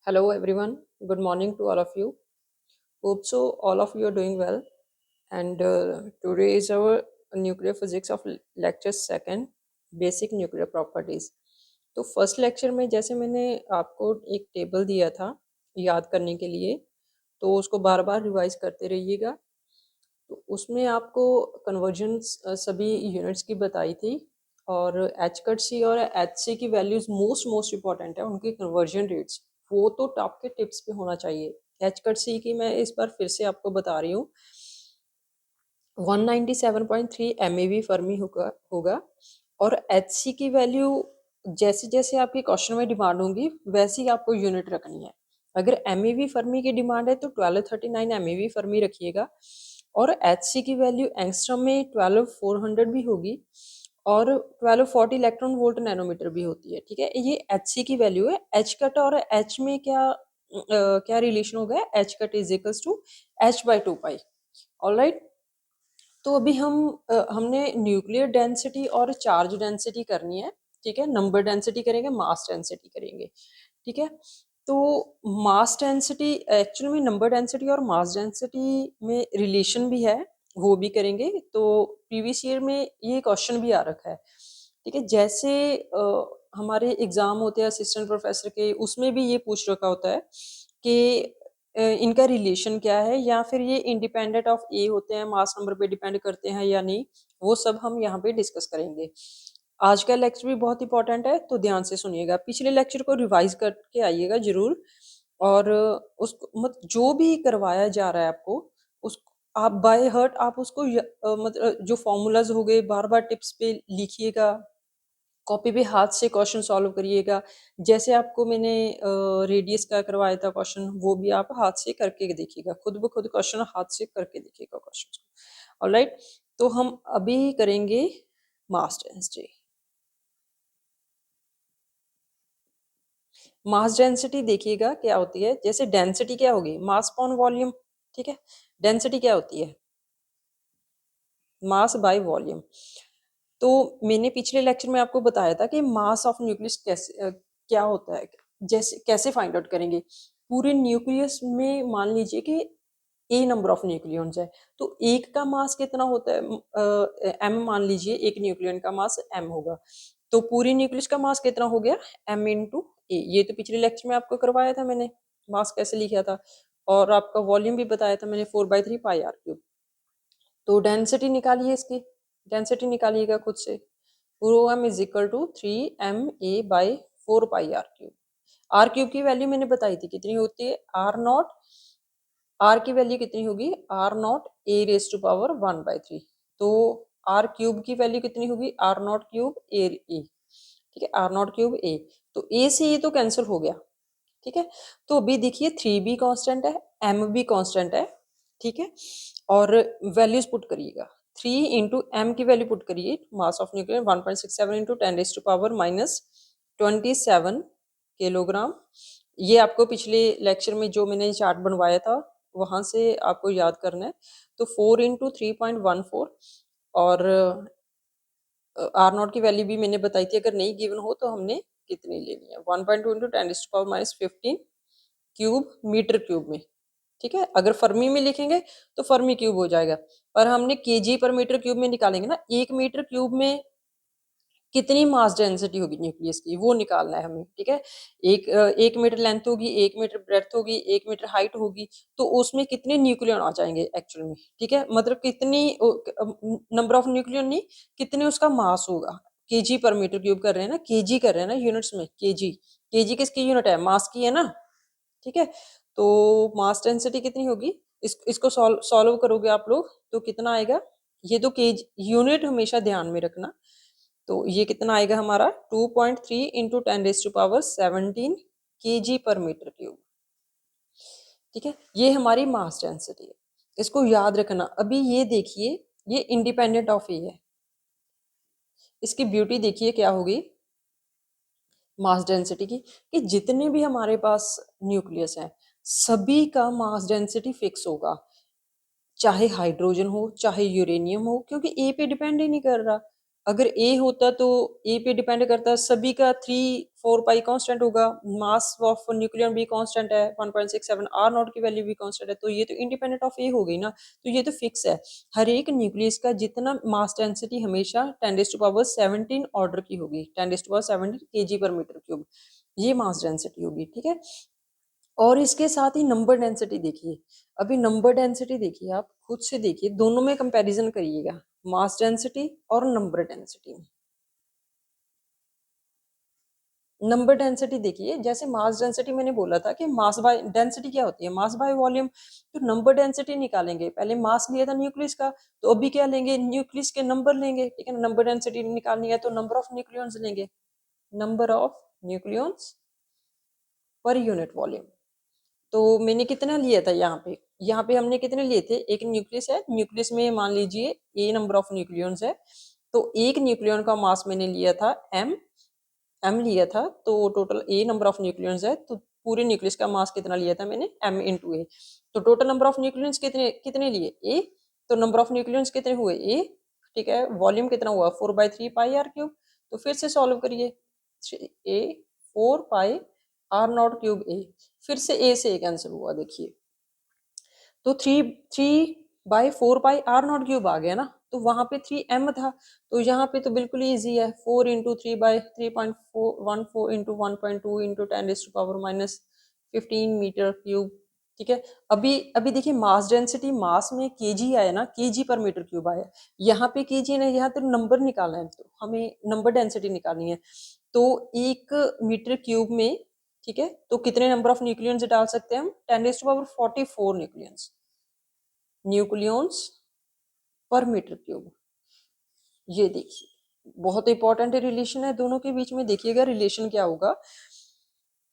Hello everyone. Good morning to all of you. Hope so all of you are doing well. And today is our nuclear physics of lecture second, basic nuclear properties. तो first lecture में जैसे मैंने आपको एक table दिया था याद करने के लिए, तो उसको बार बार रिवाइज करते रहिएगा। तो उसमें आपको कन्वर्जन सभी यूनिट्स की बताई थी, और एच कट सी और एच सी की वैल्यूज मोस्ट मोस्ट इंपॉर्टेंट है, उनके कन्वर्जन रेट्स वो तो टॉप के टिप्स पे होना चाहिए। एच कट सी की मैं इस बार फिर से आपको बता रही हूँ, 197.3 MeV फर्मी होगा। और एच सी की वैल्यू जैसे जैसे आपके क्वेश्चन में डिमांड होंगी वैसे ही आपको यूनिट रखनी है। अगर MeV फर्मी की डिमांड है तो 1239 MeV फर्मी रखिएगा, और एच सी की वैल्यू एंगस्ट्रॉम में 12400 भी होगी, और 1240 इलेक्ट्रॉन वोल्ट नैनोमीटर भी होती है। ठीक है, ये एच सी की वैल्यू है। एच कट और एच में क्या रिलेशन हो गया, h cut is equals to h/2 pi. Alright, तो अभी हमने न्यूक्लियर डेंसिटी और चार्ज डेंसिटी करनी है। ठीक है, नंबर डेंसिटी करेंगे, मास डेंसिटी करेंगे। ठीक है, तो मास डेंसिटी एक्चुअली में नंबर डेंसिटी और मास डेंसिटी में रिलेशन भी है, वो भी करेंगे। तो प्रीवियस ईयर में ये क्वेश्चन भी आ रखा है। ठीक है, जैसे हमारे एग्जाम होते हैं असिस्टेंट प्रोफेसर के, उसमें भी ये पूछ रखा होता है कि इनका रिलेशन क्या है, या फिर ये इंडिपेंडेंट ऑफ ए होते हैं, मास नंबर पे डिपेंड करते हैं या नहीं, वो सब हम यहाँ पे डिस्कस करेंगे। आज का लेक्चर भी बहुत इंपॉर्टेंट है, तो ध्यान से सुनिएगा, पिछले लेक्चर को रिवाइज करके आइएगा जरूर। और उसको मत जो भी करवाया जा रहा है आपको, उस आप बाय हर्ट आप उसको मतलब जो फॉर्मूलाज हो गए बार बार टिप्स पे लिखिएगा, कॉपी पे हाथ से क्वेश्चन सॉल्व करिएगा। जैसे आपको मैंने रेडियस का करवाया था क्वेश्चन, वो भी आप हाथ से करके देखिएगा, खुद ब खुद क्वेश्चन हाथ से करके देखिएगा क्वेश्चन को। ऑलराइट, तो हम अभी करेंगे मास डेंसिटी। मास डेंसिटी देखिएगा क्या होती है। जैसे डेंसिटी क्या होगी, मास अपॉन वॉल्यूम। ठीक है, डेंसिटी क्या होती है, मास बाय वॉल्यूम। तो मैंने पिछले लेक्चर में आपको बताया था कि मास ऑफ न्यूक्लियस कैसे क्या होता है, जैसे कैसे फाइंड आउट करेंगे। पूरे न्यूक्लियस में मान लीजिए कि ए नंबर ऑफ न्यूक्लियॉन्स है, तो एक का मास कितना होता है, एम मान लीजिए, एक न्यूक्लियन का मास एम होगा, तो पूरी न्यूक्लियस का मास कितना हो गया, एम इंटू ए। ये तो पिछले लेक्चर में आपको करवाया था मैंने, मास कैसे लिखा था, और आपका वॉल्यूम भी बताया था मैंने, 4/3 पाई r क्यूब। तो डेंसिटी निकालिए, इसकी डेंसिटी निकालिएगा खुद से। Rho M is equal to 3ma/4 pi r cube. R cube की वैल्यू मैंने बताई थी कितनी होती है, आर नॉट। आर की वैल्यू कितनी होगी, आर नॉट a⁻⁴ तो आर क्यूब की वैल्यू कितनी होगी, आर नॉट क्यूब ए। ठीक है, आर नॉट क्यूब ए, तो ए से ये तो कैंसिल हो गया। ठीक है, तो अभी देखिए 3 भी कांस्टेंट है, एम भी कांस्टेंट है। ठीक है, और वैल्यूज पुट करिएगा, 3 इंटू एम की वैल्यू पुट करिए, mass of nucleus 1.67 into 10⁻⁻27 kilogram. ये आपको पिछले लेक्चर में जो मैंने चार्ट बनवाया था वहां से आपको याद करना है। तो 4 इंटू 3.14, और आर नॉट की वैल्यू भी मैंने बताई थी, अगर नहीं गिवन हो तो हमने कितनी लेनी है, 1.2 इंटू 10⁻⁻15 क्यूब मीटर क्यूब में। ठीक है, अगर फर्मी में लिखेंगे तो फर्मी क्यूब हो जाएगा, पर हमने केजी पर मीटर क्यूब में निकालेंगे ना, 1 मीटर क्यूब में कितनी मास डेंसिटी होगी न्यूक्लियस की, वो निकालना है हमें। ठीक है, 1 मीटर लेंथ होगी, 1 मीटर ब्रेथ होगी, 1 मीटर हाइट होगी, तो उसमें कितने न्यूक्लियन आ जाएंगे एक्चुअल में। ठीक है, मतलब कितनी नंबर ऑफ न्यूक्लियन नहीं, कितने उसका मास होगा। केजी पर मीटर क्यूब कर रहे हैं ना, केजी कर रहे हैं ना यूनिट्स में, केजी। केजी किसकी यूनिट है, मास की है ना। ठीक है, तो मास डेंसिटी कितनी होगी, इसको सॉल्व करोगे आप लोग तो कितना आएगा। ये तो केजी यूनिट हमेशा ध्यान में रखना। तो ये कितना आएगा हमारा, 2.3 इंटू 10⁻17 केजी पर मीटर क्यूब। ठीक है, ये हमारी मास डेंसिटी है, इसको याद रखना। अभी ये देखिए, ये इंडिपेंडेंट ऑफ ए है, इसकी ब्यूटी देखिए क्या होगी मास डेंसिटी की, कि जितने भी हमारे पास न्यूक्लियस हैं सभी का मास डेंसिटी फिक्स होगा, चाहे हाइड्रोजन हो चाहे यूरेनियम हो, क्योंकि ए पे डिपेंड ही नहीं कर रहा। अगर ए होता तो ए पे डिपेंड करता, सभी का 3 4 पाई कांस्टेंट होगा, मास ऑफ न्यूक्लियन भी कांस्टेंट है 1.67, आर नॉट की वैल्यू भी कांस्टेंट है, तो ये तो इंडिपेंडेंट ऑफ ए हो गई ना, तो ये तो फिक्स है। हर एक न्यूक्लियस का जितना मास डेंसिटी हमेशा 10⁻17 ऑर्डर की होगी, 10⁻17 kg पर मीटर क्यूब, ये मास डेंसिटी होगी, ठीक है। और इसके साथ ही नंबर डेंसिटी देखिए, अभी नंबर डेंसिटी देखिए, आप खुद से देखिए, दोनों में कंपैरिजन करिएगा, मास डेंसिटी और नंबर डेंसिटी। नंबर डेंसिटी देखिए, जैसे मास डेंसिटी मैंने बोला था कि मास बाय डेंसिटी क्या होती है, मास बाय वॉल्यूम, तो नंबर डेंसिटी निकालेंगे, पहले मास लिया था न्यूक्लियस का, तो अभी क्या लेंगे, न्यूक्लियस के नंबर लेंगे, ठीक है ना। नंबर डेंसिटी निकालनी है तो नंबर ऑफ न्यूक्लियॉन्स लेंगे, number of nucleons per unit volume. तो मैंने कितना लिया था यहाँ पे हमने कितने लिए थे, एक न्यूक्लियस है, न्यूक्लियस में मान लीजिए ए नंबर ऑफ न्यूक्लियॉन्स है, तो एक न्यूक्लियॉन का मास मैंने लिया था एम लिया था, तो total A number of nucleons है, तो पूरे न्यूक्लियस का मास कितना लिया था मैंने, एम इंटू ए, तो टोटल नंबर ऑफ न्यूक्लियॉन्स कितने कितने लिए ए, तो नंबर ऑफ न्यूक्लियॉन्स कितने हुए ए, ठीक है। वॉल्यूम कितना हुआ 4/3 पाई आर क्यूब, तो फिर से सॉल्व करिए, ए 4 पाई आर नॉट क्यूब ए, फिर से ए से कैंसिल हुआ, देखिए तो 3/4 पाई आर नॉट क्यूब आ गया ना, तो वहां पे 3m था, तो यहाँ पे तो बिल्कुल ईजी है, 4 × 3/3.14 इंटू 1.2 इंटू 10⁻⁻15 मीटर क्यूब, ठीक है। अभी अभी देखिए मास डेंसिटी, मास में केजी आया ना, केजी पर मीटर क्यूब आया, यहाँ पे केजी ने, यहाँ तो नंबर निकालना है, तो हमें नंबर डेंसिटी निकालनी है, तो 1 मीटर क्यूब में, ठीक है, तो कितने नंबर ऑफ न्यूक्लियॉन्स डाल सकते हैं हम, 10⁻44 न्यूक्लियॉन्स पर मीटर क्यूब। ये देखिए बहुत इंपॉर्टेंट रिलेशन है दोनों के बीच में, देखिएगा रिलेशन क्या होगा,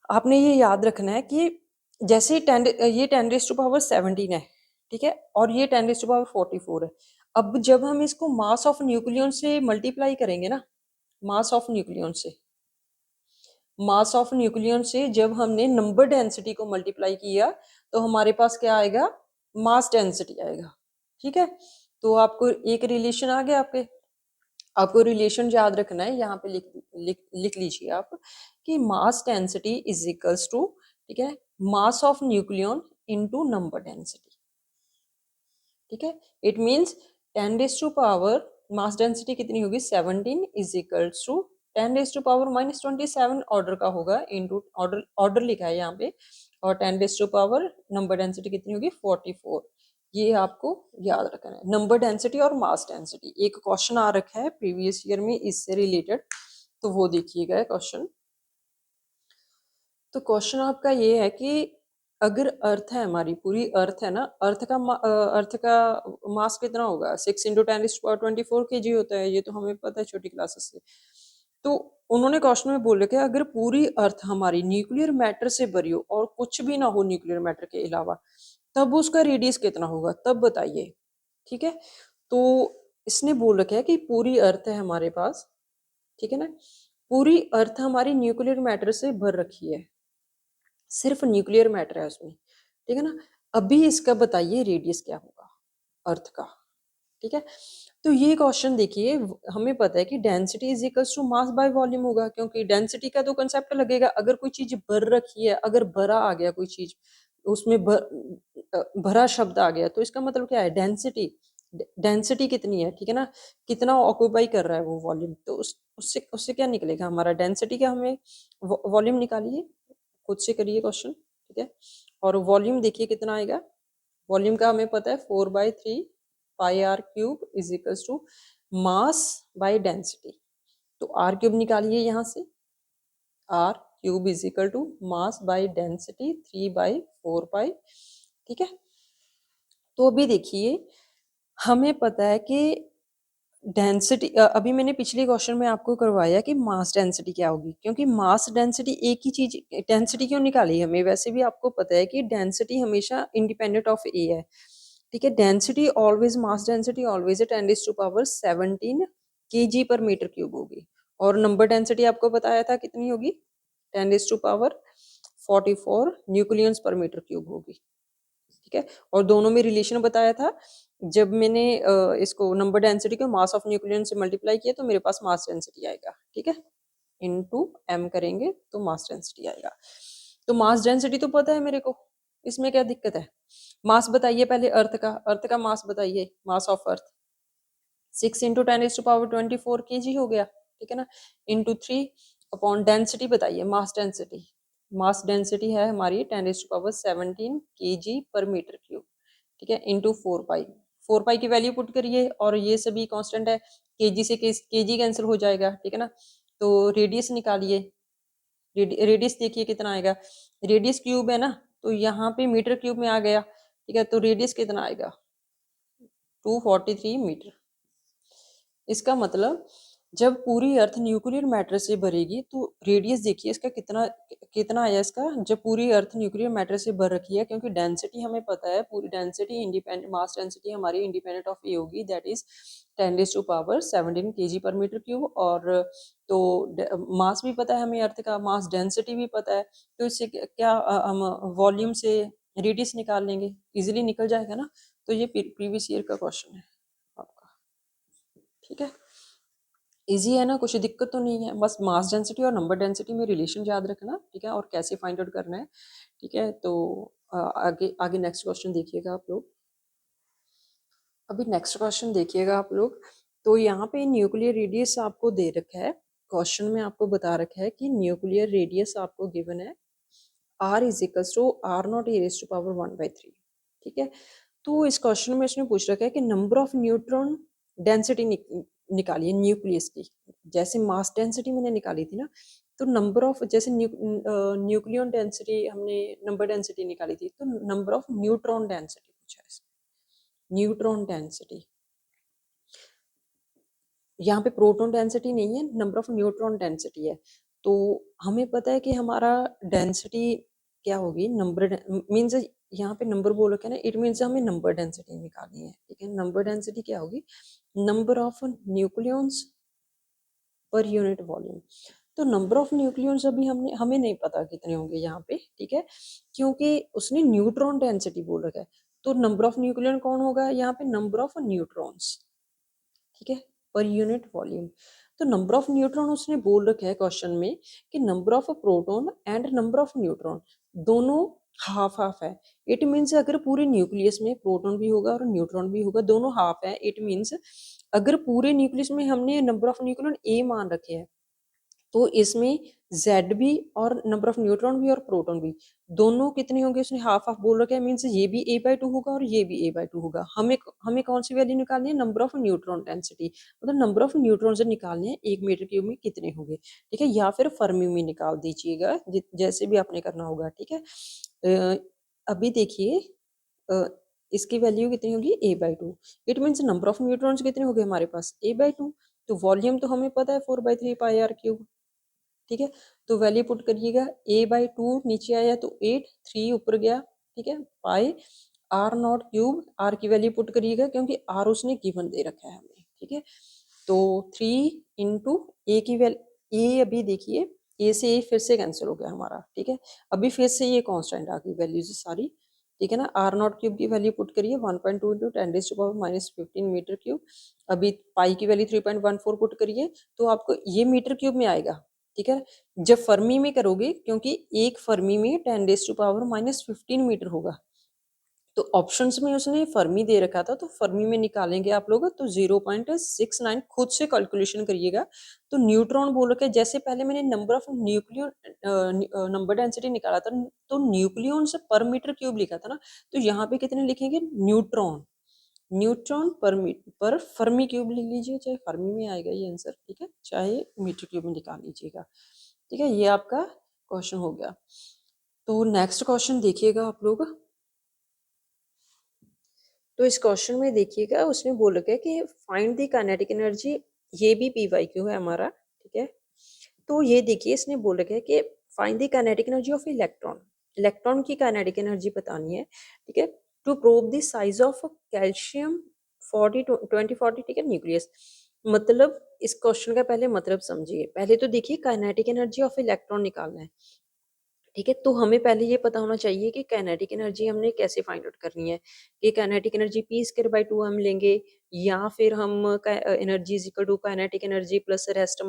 आपने ये याद रखना है कि जैसे ये 10⁻17 है, ठीक है, और ये 10⁻44 है, अब जब हम इसको मास ऑफ न्यूक्लियॉन से मल्टीप्लाई करेंगे ना, मास ऑफ न्यूक्लियॉन से, मास ऑफ न्यूक्लियन से जब हमने नंबर डेंसिटी को मल्टीप्लाई किया, तो हमारे पास क्या आएगा, मास डेंसिटी आएगा, ठीक है। तो आपको एक रिलेशन आ गया, आपको रिलेशन याद रखना है, यहाँ पे लिख लीजिए आप कि mass density is equals to, ठीक है, mass of nucleon into number density, ठीक है। इट मींस 10⁻, मास डेंसिटी कितनी होगी 17 इज इक्वल्स टू 10⁻⁻27 ऑर्डर का होगा, इनटू ऑर्डर, ऑर्डर लिखा है यहाँ पे, और 10⁻, नंबर डेंसिटी कितनी होगी 44, ये आपको याद रखना है, नंबर डेंसिटी और मास डेंसिटी। एक क्वेश्चन आ रखा है प्रीवियस ईयर में इससे रिलेटेड, तो वो देखिएगा क्वेश्चन। तो क्वेश्चन आपका ये है कि अगर अर्थ है, हमारी पूरी अर्थ है ना, अर्थ का मास कितना होगा, 6 × 10⁻24 kg होता है, ये तो हमें पता है छोटी क्लासेस से। तो उन्होंने क्वेश्चन में बोल रखे अगर पूरी अर्थ हमारी न्यूक्लियर मैटर से भरी हो और कुछ भी ना हो न्यूक्लियर मैटर के अलावा, तब उसका रेडियस कितना होगा, तब बताइए, ठीक है। तो इसने बोल रखा है कि पूरी अर्थ है हमारे पास, ठीक है ना, पूरी अर्थ हमारी न्यूक्लियर मैटर से भर रखी है, सिर्फ न्यूक्लियर मैटर है उसमें, ठीक है ना। अभी इसका बताइए रेडियस क्या होगा अर्थ का, ठीक है। तो ये क्वेश्चन देखिए, हमें पता है कि density is equals to mass by volume होगा, क्योंकि डेंसिटी का तो कंसेप्ट लगेगा, अगर कोई चीज भर रखी है, अगर भरा आ गया कोई चीज, उसमें भरा शब्द आ गया, तो इसका मतलब क्या है, डेंसिटी, डेंसिटी कितनी है, ठीक है ना, कितना ऑक्यूपाई कर रहा है वो वॉल्यूम, तो उससे उससे क्या निकलेगा हमारा डेंसिटी का, हमें वॉल्यूम निकालिए, खुद से करिए क्वेश्चन, ठीक है। और वॉल्यूम देखिए कितना आएगा, वॉल्यूम का हमें पता है 4/3 pi r cube is equals to mass by density, तो आर क्यूब निकालिए यहाँ से, r cube is equal to mass by density 3/4 pi, ठीक है। तो अभी देखिए हमें पता है कि डेंसिटी, अभी मैंने पिछले क्वेश्चन में आपको करवाया कि मास डेंसिटी क्या होगी, क्योंकि मास डेंसिटी एक ही चीज, डेंसिटी क्यों निकाली हमें, वैसे भी आपको पता है कि डेंसिटी हमेशा इंडिपेंडेंट ऑफ ए है, ठीक है। Density always, mass density always 10⁻17 kg पर मीटर क्यूब होगी, और नंबर डेंसिटी आपको बताया था कितनी होगी 10⁻44 न्यूक्लियंस पर मीटर क्यूब होगी, ठीक है। और दोनों में रिलेशन बताया था जब मैंने इसको नंबर डेंसिटी को मास ऑफ न्यूक्लियन से मल्टीप्लाई किया तो मेरे पास मास डेंसिटी आएगा, ठीक है। इनटू m करेंगे तो मास डेंसिटी आएगा। तो मास डेंसिटी तो पता है मेरे को, इसमें क्या दिक्कत है। मास बताइए पहले अर्थ का मास बताइए, mass of earth 6 into 10⁻24 kg हो गया, ठीक है ना, इंटू 3 अपॉन डेंसिटी बताइए, मास डेंसिटी। मास डेंसिटी है हमारी 10⁻17 kg पर मीटर क्यूब, ठीक है, इंटू 4 पाई। 4 पाई की वैल्यू पुट करिए और ये सभी कांस्टेंट है, केजी से केजी कैंसिल हो जाएगा, ठीक है ना। तो रेडियस निकालिए, रेडियस देखिए कितना आएगा, रेडियस क्यूब है ना, तो यहाँ पे मीटर क्यूब में आ गया, ठीक है। तो रेडियस कितना आएगा 243 मीटर। इसका मतलब जब पूरी अर्थ न्यूक्लियर मैटर से भरेगी तो रेडियस देखिए इसका कितना कितना आया इसका, जब पूरी अर्थ न्यूक्लियर मैटर से भर रखी है, क्योंकि डेंसिटी हमें पता है, पूरी डेंसिटी इंडिपेंडेंट मास डेंसिटी हमारी इंडिपेंडेंट ऑफ ए होगी, दैट इज 10⁻17 kg पर मीटर क्यूब। और तो मास भी पता है हमें, अर्थ का मास डेंसिटी भी पता है, तो इससे क्या हम वॉल्यूम से रेडियस निकाल लेंगे, इजिली निकल जाएगा ना। तो ये प्रीवियस ईयर का क्वेश्चन है आपका, ठीक है। इजी है ना, कुछ दिक्कत तो नहीं है, बस मास डेंसिटी और नंबर डेंसिटी में रिलेशन याद रखना, ठीक है, और कैसे फाइंड आउट करना है, ठीक है। तो आगे आगे नेक्स्ट क्वेश्चन देखिएगा आप लोग। अभी नेक्स्ट क्वेश्चन देखिएगा आप लोग। तो यहाँ पे न्यूक्लियर रेडियस आपको दे रखा है, क्वेश्चन में आपको बता रखा है कि न्यूक्लियर रेडियस आपको गिवन है r is equals to r0 e⁻⁴, ठीक है। तो इस क्वेश्चन में इसने पूछ रखा है कि नंबर ऑफ न्यूट्रॉन डेंसिटी निकालिए न्यूक्लियस की। जैसे मास डेंसिटी मैंने निकाली थी ना, तो नंबर ऑफ जैसे न्यूक्लियन डेंसिटी हमने नंबर डेंसिटी निकाली थी, तो नंबर ऑफ न्यूट्रॉन डेंसिटी पूछा है, न्यूट्रॉन डेंसिटी। यहाँ पे प्रोटॉन डेंसिटी नहीं है, नंबर ऑफ न्यूट्रॉन डेंसिटी है। तो हमें पता है कि हमारा डेंसिटी क्या होगी, नंबर मीन्स यहाँ पे नंबर बोल रखे ना, इट मीन्स हमें नंबर डेंसिटी निकालनी है, ठीक है। नंबर डेंसिटी क्या होगी, number of nucleons per unit volume. तो नंबर ऑफ न्यूक्लियंस अभी हमें नहीं पता कितने होंगे यहाँ पे, ठीक है, क्योंकि उसने न्यूट्रॉन डेंसिटी बोल रखा है। तो नंबर ऑफ न्यूक्लियन कौन होगा यहाँ पे, नंबर ऑफ न्यूट्रॉन्स, ठीक है, पर यूनिट वॉल्यूम। तो नंबर ऑफ न्यूट्रॉन उसने बोल रखा है क्वेश्चन में कि number of proton and number of neutron दोनों हाफ हाफ है। इट मीन्स अगर पूरे न्यूक्लियस में प्रोटॉन भी होगा और न्यूट्रॉन भी होगा, दोनों हाफ है, इट मीन्स अगर पूरे न्यूक्लियस में हमने नंबर ऑफ न्यूक्लियन ए मान रखे हैं, तो इसमें जेड भी और नंबर ऑफ न्यूट्रॉन भी और प्रोटॉन भी दोनों कितने होंगे, उसने हाफ हाफ बोल रखा है, मीन्स ये भी a/2 होगा और ये भी a/2 होगा। हमें हमें कौन सी वैल्यू निकालनी है, नंबर ऑफ न्यूट्रॉन डेंसिटी, मतलब नंबर ऑफ न्यूट्रॉन से निकालने हैं 1 मीटर क्यूब में कितने होंगे, ठीक है, या फिर फर्मी में निकाल दीजिएगा, जैसे भी आपने करना होगा, ठीक है। अभी देखिए इसकी वैल्यू कितनी होगी a/2, it means number of neutrons कितने हो गए हमारे पास a/2। तो वॉल्यूम तो हमें पता है 4/3πr³, ठीक है। तो वैल्यू पुट करिएगा, a/2 नीचे आया तो 8, 3 ऊपर गया, ठीक है, पाई r0³ r की वैल्यू पुट करिएगा, क्योंकि r उसने गिवन दे रखा है हमें, ठीक है। तो 3 इंटू ए की वैल्यू, ए अभी देखिए ए से ए फिर से कैंसिल हो गया हमारा, ठीक है। अभी फिर से ये कांस्टेंट आ गई वैल्यूज सारी, ठीक है ना। r0³ की वैल्यू पुट करिए 1.2 इंटू 10⁻⁻15 मीटर क्यूब। अभी पाई की वैल्यू 3.14 पुट करिए, तो आपको ये मीटर क्यूब में आएगा, ठीक है। जब फर्मी में करोगे, क्योंकि एक फर्मी में 10⁻⁻15 मीटर होगा, तो ऑप्शंस में उसने फर्मी दे रखा था, तो फर्मी में निकालेंगे आप लोग तो 0.69 खुद से कैलकुलेशन करिएगा। तो न्यूट्रॉन बोल रखे, जैसे पहले मैंने number of nucleon number density निकाला था, तो न्यूक्लियन से पर मीटर क्यूब लिखा था ना, तो यहाँ पे कितने लिखेंगे, न्यूट्रॉन, न्यूट्रॉन पर फर्मी क्यूब लिख लीजिए, चाहे फर्मी में आएगा ये आंसर, ठीक है, चाहे मीटर क्यूब में निकाल लीजिएगा, ठीक है। ये आपका क्वेश्चन हो गया। तो नेक्स्ट क्वेश्चन देखिएगा आप लोग। तो इस क्वेश्चन में देखिएगा उसने बोल रखा है कि फाइंड द काइनेटिक एनर्जी, ये भी PYQ है हमारा, ठीक है। तो ये देखिए इसने बोल रखा है कि find the kinetic energy of electron, electron की काइनेटिक एनर्जी बतानी है, ठीक है, to prove the size of calcium 2040, ठीक है, न्यूक्लियस। मतलब इस क्वेश्चन का पहले मतलब समझिए, पहले तो देखिए काइनेटिक एनर्जी ऑफ इलेक्ट्रॉन निकालना है। ठीक है, तो हमें पहले ये पता होना चाहिए कि काइनेटिक एनर्जी हमने कैसे फाइंड आउट करनी है, कि kinetic energy p square by 2 हम लेंगे, या फिर हम energy is equal to kinetic energy plus rest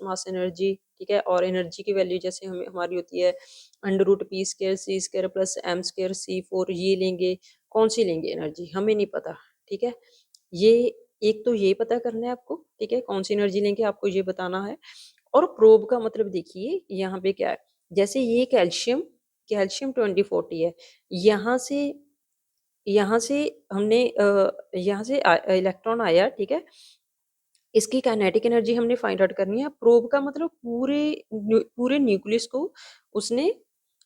mass energy. ठीक है, और एनर्जी की वैल्यू जैसे हमें हमारी होती है अंडर रूट पी स्क्वायर सी स्क्वायर प्लस एम स्क्वायर सी फोर, ये लेंगे। कौन सी लेंगे एनर्जी हमें नहीं पता। ठीक है, ये एक तो ये पता करना है आपको। ठीक है, कौन सी एनर्जी लेंगे आपको ये बताना है। और प्रोब का मतलब देखिए यहाँ पे क्या है, जैसे ये कैल्शियम कैल्शियम 2040 है। यहाँ से यहाँ से हमने यहाँ से इलेक्ट्रॉन आया। ठीक है, इसकी काइनेटिक एनर्जी हमने फाइंड आउट करनी है। प्रोब का मतलब पूरे न्यूक्लियस को उसने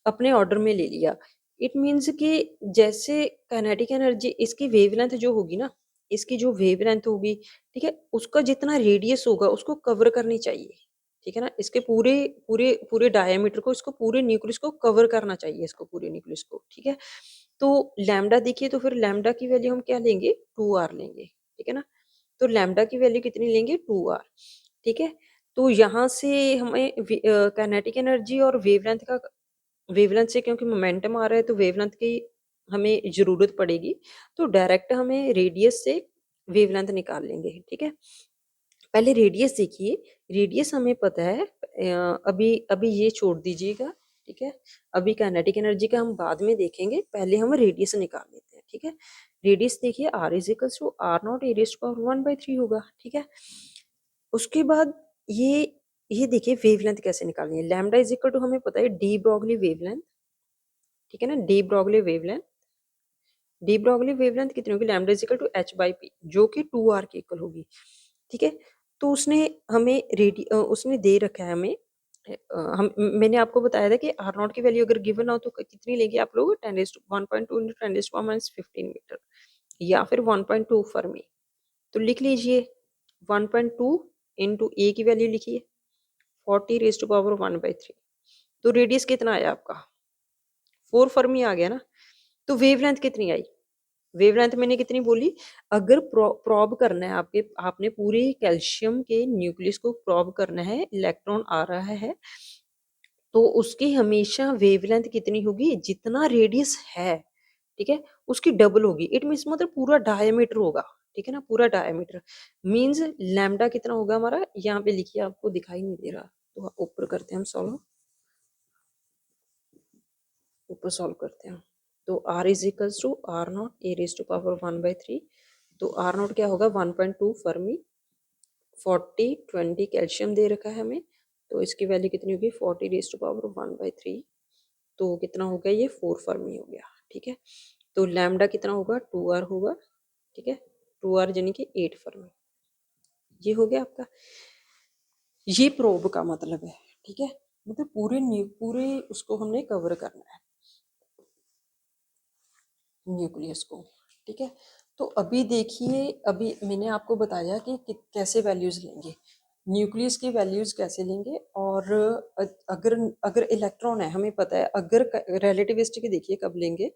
अपने ऑर्डर में ले लिया। इट मीन्स कि जैसे काइनेटिक एनर्जी इसकी वेवलेंथ जो होगी ना, इसकी जो वेवलेंथ होगी, ठीक है, उसका जितना रेडियस होगा उसको कवर करनी चाहिए। ठीक है ना, इसके पूरे पूरे पूरे डायमीटर को, इसको पूरे न्यूक्लियस को कवर करना चाहिए, इसको पूरे न्यूक्लियस को। ठीक है, तो लैम्डा देखिए, तो फिर लैम्डा की वैल्यू हम क्या लेंगे, 2r लेंगे। ठीक है ना, तो लैम्डा की वैल्यू कितनी लेंगे, 2r। ठीक है, तो यहाँ से हमें काइनेटिक एनर्जी और वेवलेंथ से, क्योंकि मोमेंटम आ रहा है तो वेवलेंथ की हमें जरूरत पड़ेगी, तो डायरेक्ट हमें रेडियस से वेवलेंथ निकाल लेंगे। ठीक है, पहले रेडियस देखिए, रेडियस हमें पता है। अभी अभी ये छोड़ दीजिएगा। ठीक है, अभी काइनेटिक एनर्जी का हम बाद में देखेंगे, पहले हम रेडियस निकाल लेते हैं। ठीक है, रेडियस देखिए r is equals to r naught A raise to power 1/3 होगा। ठीक है, उसके बाद ये देखिए वेवलेंथ कैसे निकालनी है। लैम्डा इज इक्वल टू हमें पता है डी ब्रॉगली वेवलेंथ। ठीक है ना, डी ब्रॉगली वेवलेंथ कितनी होगी, lambda is equal to h by p, जो कि 2r के इक्वल होगी। ठीक है, तो उसने दे रखा है हमें। हम मैंने आपको बताया था कि आर नॉट की वैल्यू अगर गिवन हो तो कितनी लेंगे आप लोग, 1.2 इंटू 10⁻15 मीटर, या फिर 1.2 फर्मी। तो लिख लीजिए 1.2 इंटू ए की वैल्यू लिखिए 40⁻⁴ तो रेडियस कितना आया आपका, 4 फर्मी आ गया ना। तो वेवलेंथ कितनी आई, वेवलेंथ मैंने कितनी बोली, अगर प्रॉब करना है आपने पूरे कैल्शियम के न्यूक्लियस को प्रॉब करना है, इलेक्ट्रॉन आ रहा है, तो उसकी हमेशा वेवलेंथ कितनी होगी, जितना रेडियस है, ठीक है, उसकी डबल होगी। इट मीन्स मतलब पूरा डायमीटर होगा। ठीक है ना, पूरा डायमीटर मीन्स लैम्डा कितना होगा हमारा, यहाँ पे लिखिए, आपको दिखाई नहीं दे रहा तो ऊपर करते हैं हम सॉल्व, ऊपर सॉल्व करते हैं। तो r is equals to r naught A raise to power 1/3। तो आर नॉट क्या होगा, 1.2 फर्मी, 40 20 कैल्शियम दे रखा है हमें, तो इसकी वैल्यू कितनी होगी, 40⁻⁴ तो कितना हो गया, ये 4 फर्मी हो गया। ठीक है, तो लैम्डा कितना होगा, 2r होगा। ठीक है, 2r यानी कि 8 फर्मी। ये हो गया आपका, ये प्रोब का मतलब है। ठीक है, मतलब पूरे उसको हमने कवर करना है, न्यूक्लियस को। ठीक है, तो अभी देखिए, अभी मैंने आपको बताया कि कैसे वैल्यूज लेंगे, न्यूक्लियस की वैल्यूज कैसे लेंगे। और अगर अगर इलेक्ट्रॉन है, हमें पता है, अगर रिलेटिविस्टिक देखिए कब लेंगे।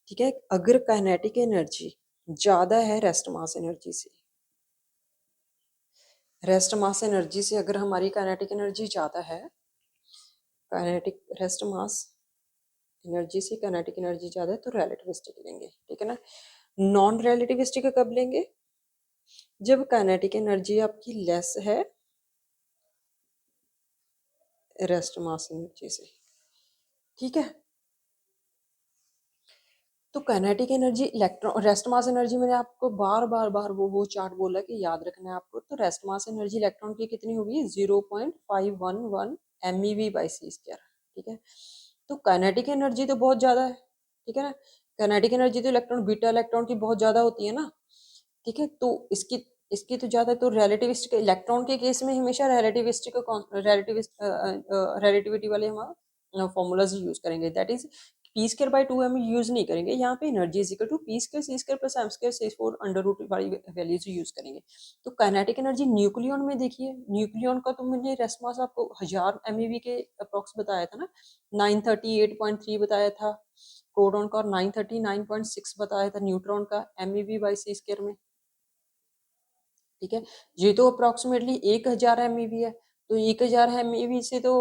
ठीक है, अगर काइनेटिक एनर्जी ज्यादा है रेस्ट मास एनर्जी से अगर हमारी काइनेटिक एनर्जी ज्यादा है, काइनेटिक रेस्ट मास एनर्जी से काइनेटिक एनर्जी ज्यादा है, तो रिलेटिविस्टिक लेंगे। ठीक है ना, नॉन रिलेटिविस्टिक कब लेंगे, जब काइनेटिक एनर्जी आपकी लेस है रेस्ट मास एनर्जी से। ठीक है, तो kinetic energy, electron, rest mass energy मैंने आपको बार बार वो चार्ट बोला कि याद रखना है आपको। तो रेस्ट मास एनर्जी इलेक्ट्रॉन की कितनी होगी, 0.511 MeV बाई सी स्क्वायर। ठीक है, तो काइनेटिक एनर्जी तो बहुत ज्यादा है। ठीक है ना, काइनेटिक एनर्जी तो बीटा इलेक्ट्रॉन की बहुत ज्यादा होती है ना। ठीक है, तो इसकी इसकी तो ज्यादा, तो रिलेटिविस्टिक इलेक्ट्रॉन के केस में हमेशा रिलेटिविटी वाले हम फॉर्मूलाज यूज करेंगे, that is p square by 2 हम यूज नहीं करेंगे। यहाँ पे energy is equal to p square C square plus M square c four under root वाली वैल्यूज यूज करेंगे। तो काइनेटिक एनर्जी न्यूक्लियन में देखिए, न्यूक्लियन का तो मैंने रेस्मास आपको 1000 MeV के अप्रोक्स बताया था ना, 938.3 बताया था प्रोटॉन का, और 939.6 बताया था न्यूट्रॉन का MeV बाई सी स्क्र में। ठीक है, ये तो अप्रोक्सीमेटली 1000 MeV है, तो 1000 MeV से तो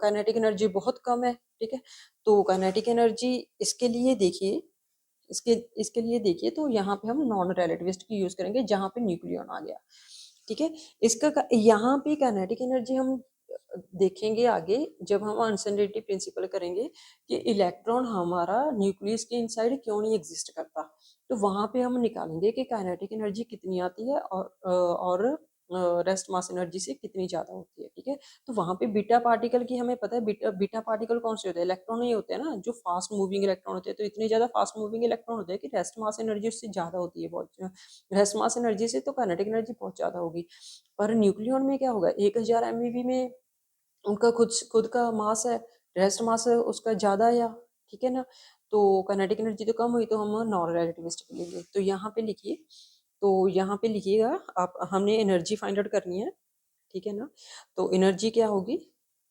काइनेटिक एनर्जी बहुत कम है। ठीक है। तो काइनेटिक एनर्जी इसके लिए देखिए, इसके इसके लिए देखिए तो यहाँ पे हम नॉन रिलेटिविस्ट की यूज करेंगे जहाँ पे न्यूक्लियन आ गया, ठीक है। यहाँ पे काइनेटिक एनर्जी हम देखेंगे आगे जब हम अनसर्टेनिटी प्रिंसिपल करेंगे कि इलेक्ट्रॉन हमारा न्यूक्लियस के इनसाइड क्यों नहीं एग्जिस्ट करता, तो वहां पे हम निकालेंगे कि काइनेटिक एनर्जी कितनी आती है और रेस्ट मास एनर्जी से कितनी ज्यादा होती है, ठीक है। तो वहां पे बीटा पार्टिकल की हमें पता है, बीटा पार्टिकल कौन से होते हैं, इलेक्ट्रॉन ही होते हैं ना, जो फास्ट मूविंग इलेक्ट्रॉन होते हैं। तो इतने ज्यादा फास्ट मूविंग इलेक्ट्रॉन होते हैं कि रेस्ट मास एनर्जी उससे ज्यादा होती है, बहुत रेस्ट मास एनर्जी से, तो काइनेटिक एनर्जी बहुत ज्यादा होगी। पर न्यूक्लियन में क्या होगा, 1000 MeV में उनका खुद खुद का मास है, रेस्ट मास है उसका ज्यादा या, ठीक है ना। तो काइनेटिक एनर्जी तो कम हुई, तो हम नॉन रिलेटिविस्ट लेंगे। तो यहाँ पे लिखिए, तो यहाँ पे लिखिएगा आप, हमने एनर्जी फाइंड आउट करनी है, ठीक है ना। तो एनर्जी क्या होगी,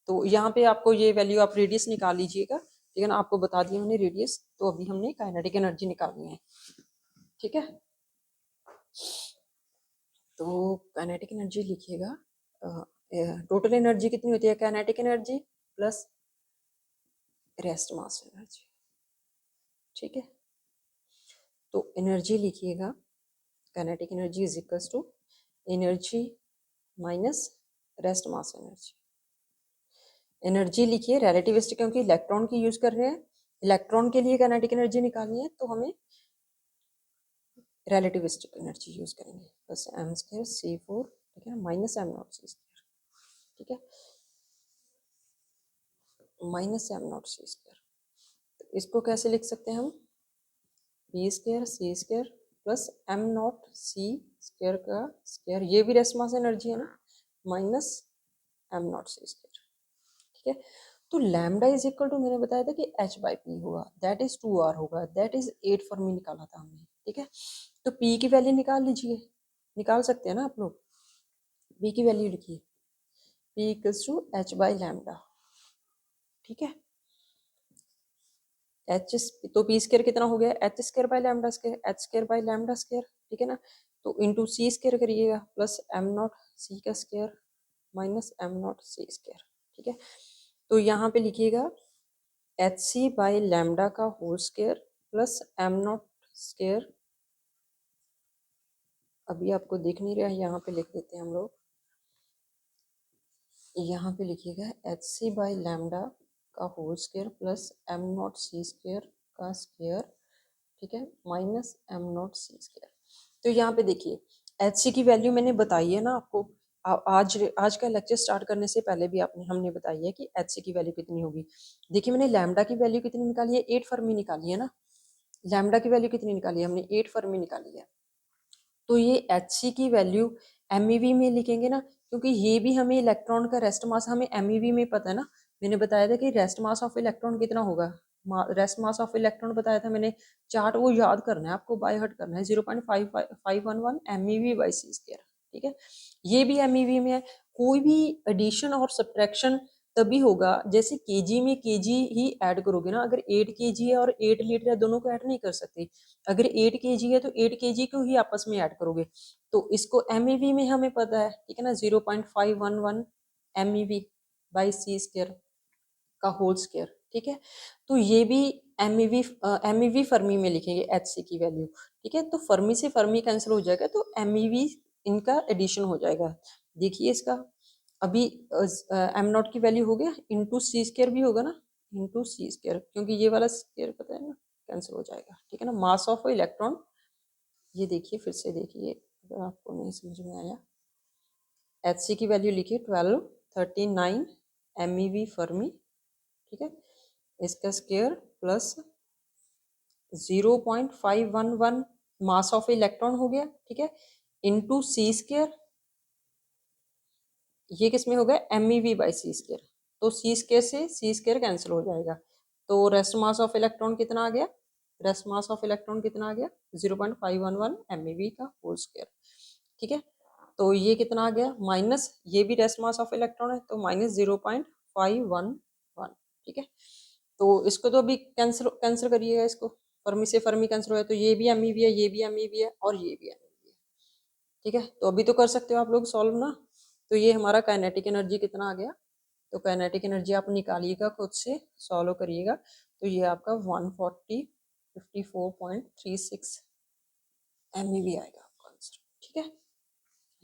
तो यहाँ पे आपको ये वैल्यू आप रेडियस निकाल लीजिएगा, ठीक है ना। आपको बता दिया हमने रेडियस, तो अभी हमने काइनेटिक एनर्जी निकालनी है, ठीक है। तो काइनेटिक एनर्जी लिखिएगा, टोटल एनर्जी कितनी होती है, kinetic energy plus rest mass energy, ठीक है। तो एनर्जी लिखिएगा, kinetic energy is equals to energy minus rest mass energy. Energy लिखिए रिलेटिविस्टिक, क्योंकि इलेक्ट्रॉन की यूज कर रहे हैं, इलेक्ट्रॉन के लिए काइनेटिक एनर्जी निकालनी है, तो हमें रिलेटिविस्टिक एनर्जी यूज करेंगे, बस m² c4, ठीक है, माइनस m0 c², ठीक है, माइनस m0 c²। तो इसको कैसे लिख सकते हैं हम, p² c² plus m0 c² का स्क्वायर, ये भी रेस्ट मास एनर्जी है ना, माइनस m0 c², ठीक है। तो लैम्डा इज इक्वल टू, मैंने बताया था कि h/p होगा, दैट इज 2r होगा, दैट इज 8 फर्मी निकाला था हमने, ठीक है। तो p की वैल्यू निकाल लीजिए, निकाल सकते हैं ना आप लोग, p की वैल्यू लिखिए, p इक्वल्स टू h/लैम्डा, ठीक है। एच, तो p² कितना हो गया, h²/λ², h²/λ², ठीक है ना। तो इंटू c² करिएगा, प्लस m0 c का स्क्वायर माइनस m0 c², ठीक है। तो यहाँ पे लिखिएगा hc/λ का whole square plus m0 square, अभी आपको दिख नहीं रहा है, यहाँ पे लिख देते हैं हम लोग, यहाँ पे लिखिएगा hc/λ का whole square plus m0 c² का स्क्वायर, ठीक है, माइनस m0 c²। तो यहाँ पे देखिए hc की वैल्यू मैंने बताई है ना आपको, आज का लेक्चर स्टार्ट करने से पहले भी हमने बताई है कि hc की वैल्यू कितनी होगी। देखिए मैंने लैम्डा की वैल्यू कितनी निकाली है, 8 फर्मी निकाली है ना, लैम्डा की वैल्यू कितनी निकाली है हमने, 8 फर्मी निकाली है। तो ये hc की वैल्यू MeV में लिखेंगे ना, क्योंकि ये भी हमें इलेक्ट्रॉन का रेस्ट मास हमें MeV में पता है ना, मैंने बताया था कि रेस्ट मास ऑफ इलेक्ट्रॉन कितना होगा, रेस्ट मास ऑफ इलेक्ट्रॉन बताया था मैंने, चार्ट वो याद करना है आपको, बाय हार्ट करना है, 0.511 MeV/c², ठीक है। ये भी MeV में है। कोई भी एडिशन और सब्ट्रैक्शन तभी होगा जैसे केजी में केजी ही ऐड करोगे ना, अगर 8 केजी है और 8 लीटर है, दोनों को ऐड नहीं कर सकते। अगर 8 केजी है तो 8 केजी को ही आपस में ऐड करोगे। तो इसको MeV में हमें पता है, ठीक है ना, 0.511 MeV/c² का होल स्क्वायर, ठीक है। तो ये भी MeV फर्मी में लिखेंगे hc की वैल्यू, ठीक है। तो फर्मी से फर्मी कैंसिल हो जाएगा, तो MeV इनका एडिशन हो जाएगा। देखिए इसका अभी m0 की वैल्यू हो गया, इंटू c² भी होगा ना, इंटू c², क्योंकि ये वाला स्क्वायर पता है ना, कैंसिल हो जाएगा, ठीक है ना। मास ऑफ इलेक्ट्रॉन, ये देखिए फिर से देखिए अगर आपको नहीं समझ में आया, hc की वैल्यू लिखिए 1239 MeV फर्मी, ठीक है, इसका square plus 0.511 mass of electron हो गया, ठीक है, इंटू c², ये किस में हो गया MeV/c², तो c² से c² कैंसिल हो जाएगा, तो रेस्ट मास ऑफ इलेक्ट्रॉन कितना आ गया, रेस्ट मास ऑफ इलेक्ट्रॉन कितना आ गया 0.511 MeV का होल स्क्वायर, ठीक है। तो ये कितना आ गया माइनस, ये भी रेस्ट मास ऑफ इलेक्ट्रॉन है, तो माइनस 0.511, ठीक है। तो इसको तो अभी कैंसिल कैंसिल करिएगा, इसको फर्मी से फर्मी कैंसिल हो है, तो ये भी MeV है, ये भी MeV है और ये भी MeV है, ठीक है। तो अभी तो कर सकते हो आप लोग सॉल्व ना। तो ये हमारा काइनेटिक एनर्जी कितना आ गया तो काइनेटिक एनर्जी आप निकालिएगा, खुद से सॉल्व करिएगा, तो ये आपका 14054.36 MeV आएगा आपका आंसर। ठीक है,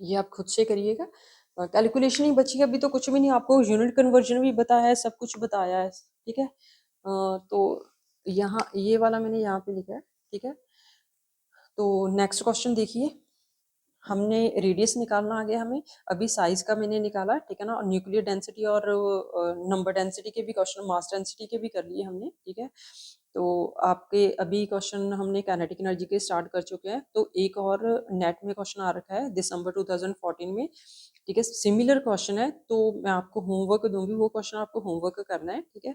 ये आप खुद से करिएगा, कैलकुलेशन ही बची है, अभी तो कुछ भी नहीं, आपको यूनिट कन्वर्जन भी बताया है, सब कुछ बताया है। ठीक है, तो यहाँ ये वाला मैंने यहाँ पे लिखा है। ठीक है, तो नेक्स्ट क्वेश्चन देखिए, हमने रेडियस निकालना आ गया हमें, अभी साइज का मैंने निकाला, ठीक है ना, और न्यूक्लियर डेंसिटी और नंबर डेंसिटी के भी क्वेश्चन, मास डेंसिटी के भी कर लिए हमने। ठीक है, तो आपके अभी क्वेश्चन हमने काइनेटिक एनर्जी के स्टार्ट कर चुके हैं, तो एक और नेट में क्वेश्चन आ रखा है दिसंबर 2014 में। ठीक है, सिमिलर क्वेश्चन है, तो मैं आपको होमवर्क दूंगी, वो क्वेश्चन आपको होमवर्क करना है। ठीक है,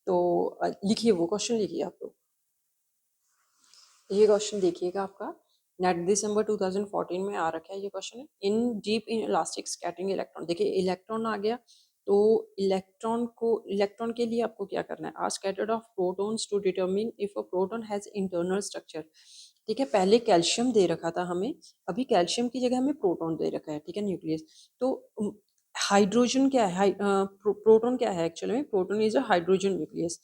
तो लिखिए, वो क्वेश्चन लिखिए आप लोग, ये क्वेश्चन देखिएगा आपका नेट दिसंबर 2014 में आ रखा है ये क्वेश्चन है। In deep inelastic scattering electron, देखिए इलेक्ट्रॉन आ गया, तो इलेक्ट्रॉन के लिए आपको क्या करना है, are scattered off protons to determine if a proton has internal structure. ठीक है, पहले कैल्शियम दे रखा था हमें, अभी कैल्शियम की जगह हमें प्रोटॉन दे रखा है। ठीक है, न्यूक्लियस, तो हाइड्रोजन क्या है, प्रोटॉन क्या है एक्चुअली में, proton is a hydrogen nucleus.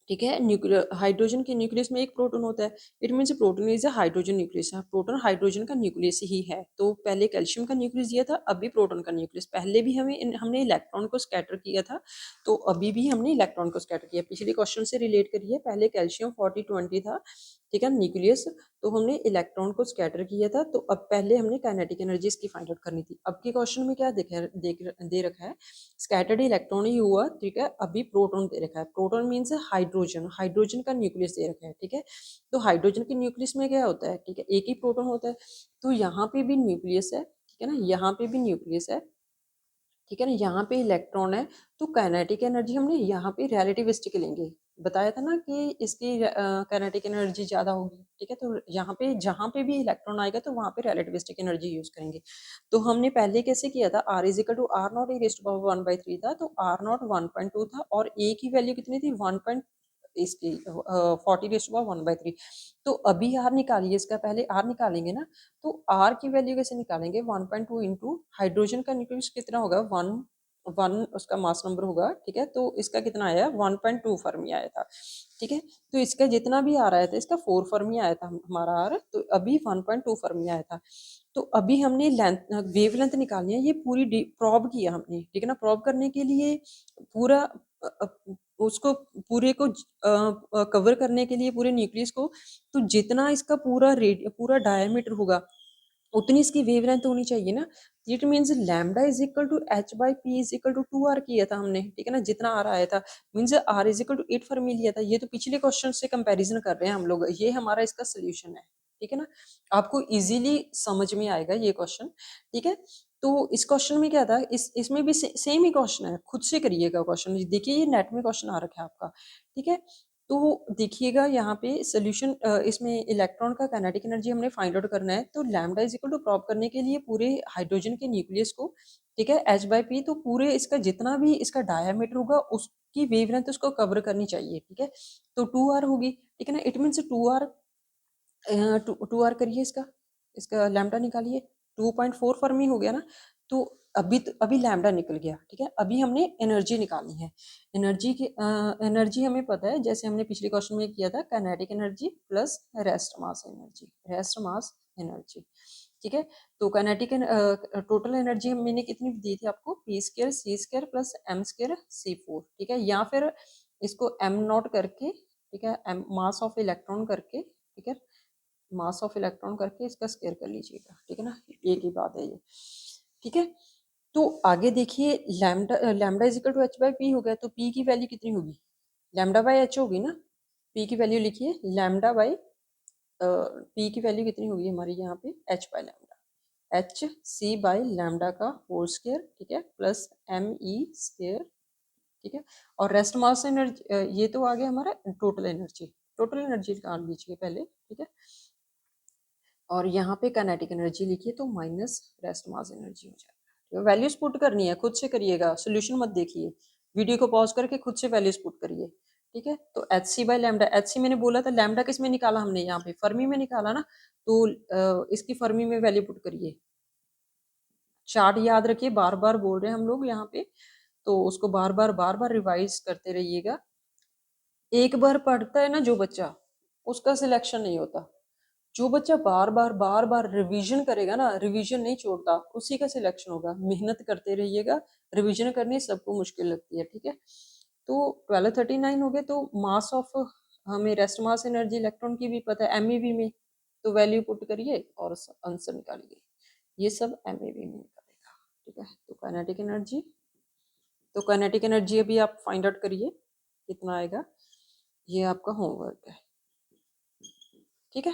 ठीक है, न्यूक्लियर हाइड्रोजन के न्यूक्लियस में एक प्रोटॉन होता है, it means proton is a hydrogen nucleus है, प्रोटॉन हाइड्रोजन का न्यूक्लियस ही है। तो पहले कैल्शियम का न्यूक्लियस दिया था, अभी प्रोटॉन का न्यूक्लियस, पहले भी हमने इलेक्ट्रॉन को स्कैटर किया था, तो अभी भी हमने इलेक्ट्रॉन को स्कैटर किया। पिछले क्वेश्चन से रिलेट करिए, पहले कैल्शियम 4020 था, ठीक है, न्यूक्लियस, तो हमने इलेक्ट्रॉन को स्कैटर किया था, तो अब पहले हमने काइनेटिक एनर्जी इसकी फाइंड आउट करनी थी। अब के क्वेश्चन में क्या दे रखा है, स्कैटर्ड इलेक्ट्रॉन ही हुआ। ठीक है, अभी प्रोटॉन दे रखा है, प्रोटॉन मीन्स हाइड्रोजन, हाइड्रोजन का न्यूक्लियस दे रखा है। ठीक है, तो हाइड्रोजन के न्यूक्लियस में क्या होता है, ठीक है, एक ही प्रोटॉन होता है, तो यहाँ पे भी न्यूक्लियस है। ठीक है ना, यहाँ पे भी न्यूक्लियस है। ठीक है ना, यहाँ पे इलेक्ट्रॉन है, तो काइनेटिक एनर्जी हमने यहाँ पे रिलेटिविस्टिक लेंगे, बताया था ना कि इसकी काइनेटिक एनर्जी ज्यादा होगी। ठीक है, तो यहाँ पे जहाँ पे भी इलेक्ट्रॉन आएगा तो वहाँ पे रिलेटिविस्टिक एनर्जी यूज करेंगे। तो हमने पहले कैसे किया था, r is equal to r naught e raise to power 1/3 था, तो आर नॉट 1.2 था, और ए की वैल्यू कितनी थी, 1. इसकी 40 रेज़ टू पावर 1/3। तो अभी आर निकालिए, इसका पहले आर निकालेंगे ना, तो आर की वैल्यू कैसे निकालेंगे, 1.2 इंटू हाइड्रोजन का न्यूक्लियस कितना होगा, 1 उसका मास नंबर होगा। ठीक है, तो इसका कितना आया, 1.2 फर्मी आया था। ठीक है, तो इसका जितना भी आ रहा था, इसका 4 फर्मी आया था हमारा आर, तो अभी 1.2 फर्मी आया था। तो अभी हमने लेंथ, वेवलेंथ निकालनी है, ये पूरी प्रॉब किया हमने। ठीक है ना, प्रॉब करने के लिए पूरा उसको पूरे को कवर करने के लिए पूरे न्यूक्लियस को, तो जितना इसका पूरा डायमीटर होगा, उतनी इसकी वेवलेंथ होनी चाहिए ना। It means lambda is equal to h by p is equal to 2r किया था हमने। ठीक है ना, जितना आर आया था, means R is equal to 8 fermi लिया था। ये तो पिछले क्वेश्चन से कंपैरिजन कर रहे हैं हम लोग, ये हमारा इसका सोल्यूशन है। ठीक है ना, आपको इजीली समझ में आएगा ये क्वेश्चन। ठीक है, तो इस क्वेश्चन में क्या था, इसमें भी सेम ही क्वेश्चन है, खुद से करिएगा क्वेश्चन। देखिए ये नेट में क्वेश्चन आ रखा है आपका। ठीक है, तो देखिएगा यहाँ पे सोल्यूशन, इसमें इलेक्ट्रॉन का काइनेटिक एनर्जी हमने फाइंड आउट करना है, तो लैम्डा इज इक्वल टू प्रॉब करने के लिए पूरे हाइड्रोजन के न्यूक्लियस को, ठीक है, एच बाई पी, तो पूरे इसका जितना भी इसका डायमीटर होगा उसकी वेवलेंथ उसको कवर करनी चाहिए। ठीक है, तो 2r होगी। ठीक है ना, इट मीन्स 2r, 2r करिए, इसका इसका लैम्डा निकालिए, 2.4 फर्मी हो गया ना। तो अभी लैम्डा निकल गया। ठीक है, अभी हमने एनर्जी निकालनी है। एनर्जी हमें पता है, जैसे हमने पिछले क्वेश्चन में किया था, kinetic energy plus rest mass energy, rest mass energy. ठीक है, तो काइनेटिक टोटल एनर्जी मैंने कितनी दी थी आपको, पी स्क्र सी square plus M square C4। ठीक है, या फिर इसको एम नॉट करके, ठीक है, एम मास ऑफ इलेक्ट्रॉन करके, ठीक है, मास ऑफ इलेक्ट्रॉन करके इसका स्क्वायर कर लीजिएगा। ठीक है ना, एक ही बात है ये। ठीक है, तो आगे देखिए, lambda is equal to h by p हो गया, तो पी की वैल्यू कितनी होगी, लैम्डा बाई एच होगी ना। पी की वैल्यू लिखिए, लैम्डा बाई पी की वैल्यू कितनी होगी हमारी यहाँ पे, h by lambda, h c by lambda का होल स्क्वायर। ठीक है, प्लस एम ई स्क्वायर। ठीक है, और रेस्ट मास एनर्जी, ये तो आ गया हमारा टोटल एनर्जी, टोटल एनर्जी निकाल लीजिए पहले। ठीक है, और यहाँ पे काइनेटिक एनर्जी लिखिए, तो माइनस रेस्ट मास एनर्जी हो जाएगा। वैल्यूज पुट करनी है, खुद से करिएगा, सोल्यूशन मत देखिए, वीडियो को पॉज करके खुद से वैल्यूज पुट करिए। ठीक है, तो h c by lambda, h c मैंने बोला था, लैम्डा किस में निकाला हमने, यहाँ पे फर्मी में निकाला ना, तो इसकी फर्मी में वैल्यू पुट करिए। चार्ट याद रखिए, बार बार बोल रहे हैं हम लोग यहाँ पे, तो उसको बार-बार रिवाइज़ करते रहिएगा। एक बार पढ़ता है ना जो बच्चा, उसका सिलेक्शन नहीं होता। जो बच्चा बार-बार रिवीजन करेगा ना, रिवीजन नहीं छोड़ता, उसी का सिलेक्शन होगा। मेहनत करते रहिएगा, रिवीजन करनी सबको मुश्किल लगती है, ठीक है? तो 1239 हो गए, तो मास ऑफ हमें रेस्ट मास एनर्जी इलेक्ट्रॉन की भी पता है एमईवी में, तो वैल्यू पुट करिए और आंसर निकालिए। ये सब एमईवी में निकलेगा, ठीक है? तो काइनेटिक एनर्जी अभी आप फाइंड आउट करिए कितना आएगा, ये आपका होमवर्क है, ठीक है?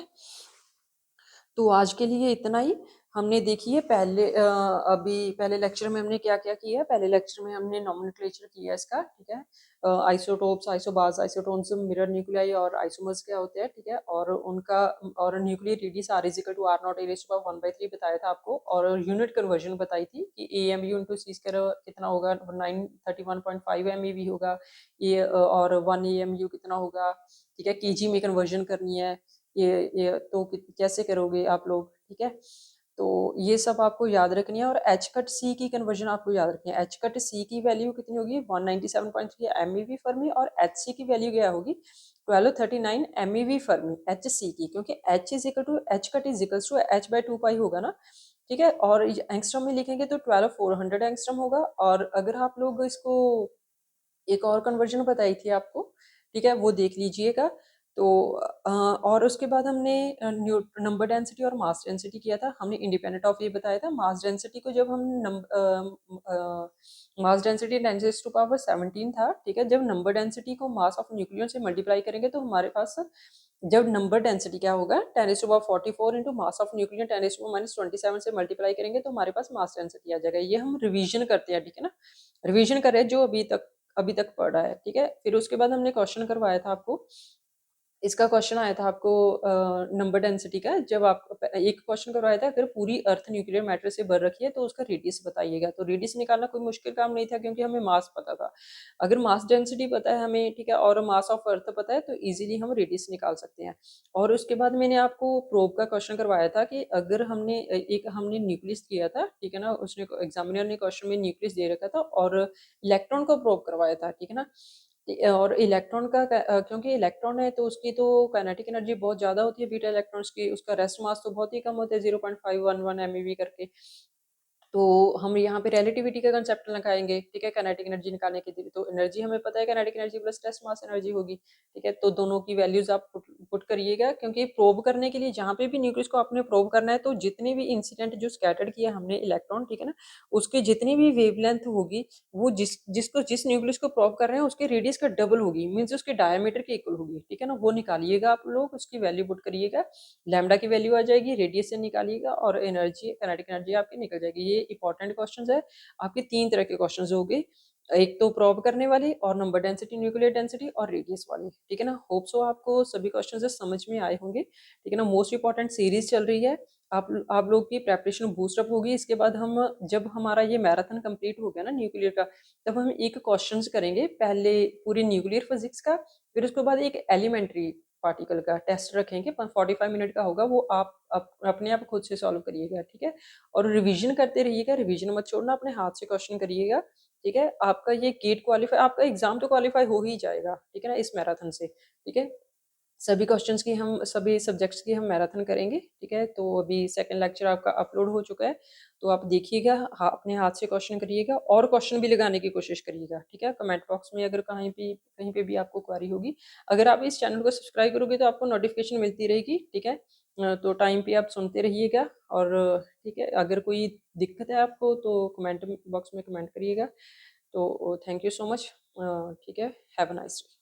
तो आज के लिए इतना ही। हमने देखिए अभी पहले लेक्चर में हमने क्या-क्या किया है। पहले लेक्चर में हमने नोमेनक्लेचर किया इसका, ठीक है? Isotopes, isobars, isotones, mirror nuclei और आइसोमर्स क्या होते हैं, ठीक है? और उनका और nuclear radius R is equal to R nought A raise to power 1/3 बताया था आपको, और यूनिट कन्वर्जन बताई थी कि AMU इंटू सी स्क्वायर कितना होगा, 931.5 MeV होगा। ये और 1 AMU कितना होगा, ठीक है? केजी में कन्वर्जन करनी है। ये तो कैसे करोगे आप लोग, ठीक है? तो ये सब आपको याद रखनी है, और एच कट सी की कन्वर्जन आपको याद रखनी है। एच कट सी की वैल्यू कितनी होगी, 197.3 MeV फर्मी, और एच सी की वैल्यू क्या होगी, 1239 MeV फर्मी एच सी की, क्योंकि h is equal to h cut is equal to h by 2 pi होगा ना, ठीक है? और एंगस्ट्रॉम में लिखेंगे तो 12400 एंगस्ट्रॉम होगा। और अगर आप लोग इसको एक और कन्वर्जन बताई थी आपको, ठीक है? वो देख लीजिएगा। तो और उसके बाद हमने नंबर डेंसिटी और मास डेंसिटी किया था। हमने इंडिपेंडेंट ऑफ ये बताया था, मास डेंसिटी को जब हम मास डेंसिटी 10⁻17 था, ठीक है? जब नंबर डेंसिटी को मास ऑफ न्यूक्लियन से मल्टीप्लाई करेंगे तो हमारे पास जब नंबर डेंसिटी क्या होगा, 10⁻44 इंटू मास ऑफ न्यूक्लियन 10⁻27 से मल्टीप्लाई करेंगे तो हमारे पास मास डेंसिटी आ जाएगा। ये हम रिवीजन करते हैं, ठीक है ना? रिवीजन कर रहे हैं जो अभी तक पढ़ा है, ठीक है? फिर उसके बाद हमने क्वेश्चन करवाया था आपको, इसका क्वेश्चन आया था आपको नंबर डेंसिटी का। जब आप एक क्वेश्चन करवाया था, अगर पूरी अर्थ न्यूक्लियर मैटर से भर रखी है तो उसका रेडियस बताइएगा। तो रेडियस निकालना कोई मुश्किल काम नहीं था, क्योंकि हमें मास पता था। अगर मास डेंसिटी पता है हमें, ठीक है, और मास ऑफ अर्थ पता है, तो इजीली हम रेडियस निकाल सकते हैं। और उसके बाद मैंने आपको प्रोब का क्वेश्चन करवाया था कि अगर हमने न्यूक्लियस किया था, ठीक है ना, उसने एग्जामिनर ने क्वेश्चन में न्यूक्लियस दे रखा था और इलेक्ट्रॉन को प्रोब करवाया था, ठीक है ना? और इलेक्ट्रॉन का क्योंकि इलेक्ट्रॉन है तो उसकी तो काइनेटिक एनर्जी बहुत ज़्यादा होती है बीटा इलेक्ट्रॉन्स की, उसका रेस्ट मास तो बहुत ही कम होता है, 0.511 MeV करके। तो हम यहाँ पे रिलेटिविटी का कंसेप्ट लगाएंगे, ठीक है, काइनेटिक एनर्जी निकालने के लिए। तो एनर्जी हमें पता है, kinetic energy plus rest mass energy होगी, ठीक है? तो दोनों की वैल्यूज आप पुट करिएगा, क्योंकि प्रोब करने के लिए जहाँ पे भी न्यूक्लियस को आपने प्रोब करना है, तो जितने भी इंसिडेंट जो स्कैटर्ड किया हमने इलेक्ट्रॉन, ठीक है ना, उसकी जितनी भी वेवलेंथ होगी, वो जिस न्यूक्लियस को प्रोब कर रहे हैं उसके रेडियस का डबल होगी, मीन्स उसके डायमीटर के इक्वल होगी, ठीक है ना? वो निकालिएगा आप लोग, उसकी वैल्यू पुट करिएगा, लैम्डा की वैल्यू आ जाएगी, रेडियस से निकालिएगा और एनर्जी, काइनेटिक एनर्जी आपकी निकल जाएगी। ये इंपॉर्टेंट क्वेश्चंस है। आपके 3 तरह के क्वेश्चंस होंगे, एक तो प्रोब करने वाले, और नंबर डेंसिटी, न्यूक्लियर डेंसिटी और रेडियस वाले, ठीक है ना? होप सो आपको सभी क्वेश्चंस समझ में आए होंगे, ठीक है ना? मोस्ट इंपॉर्टेंट सीरीज चल रही है, आप लोग की प्रेपरेशन बूस्ट अप होगी। इसके बाद हम, जब हमारा ये मैराथन कंप्लीट हो गया ना न्यूक्लियर का, तब हम एक क्वेश्चंस करेंगे, पहले पूरी न्यूक्लियर फिजिक्स का, फिर उसके बाद एक एलिमेंट्री पार्टिकल का टेस्ट रखेंगे, 45 मिनट का होगा वो। आप अपने आप खुद से सॉल्व करिएगा, ठीक है? और रिवीजन करते रहिएगा, रिवीजन मत छोड़ना, अपने हाथ से क्वेश्चन करिएगा, ठीक है? आपका ये गेट क्वालिफाई, आपका एग्जाम तो क्वालिफाई हो ही जाएगा, ठीक है ना, इस मैराथन से, ठीक है? सभी सब्जेक्ट्स की हम मैराथन करेंगे, ठीक है? तो अभी सेकंड लेक्चर आपका अपलोड हो चुका है, तो आप देखिएगा, अपने हाथ से क्वेश्चन करिएगा और क्वेश्चन भी लगाने की कोशिश करिएगा, ठीक है? कमेंट बॉक्स में अगर कहीं पे भी आपको क्वेरी होगी, अगर आप इस चैनल को सब्सक्राइब करोगे तो आपको नोटिफिकेशन मिलती रहेगी, ठीक है? तो टाइम पे आप सुनते रहिएगा, और ठीक है, अगर कोई दिक्कत है आपको तो कमेंट बॉक्स में कमेंट करिएगा। तो थैंक यू सो मच, ठीक है? Have a nice day.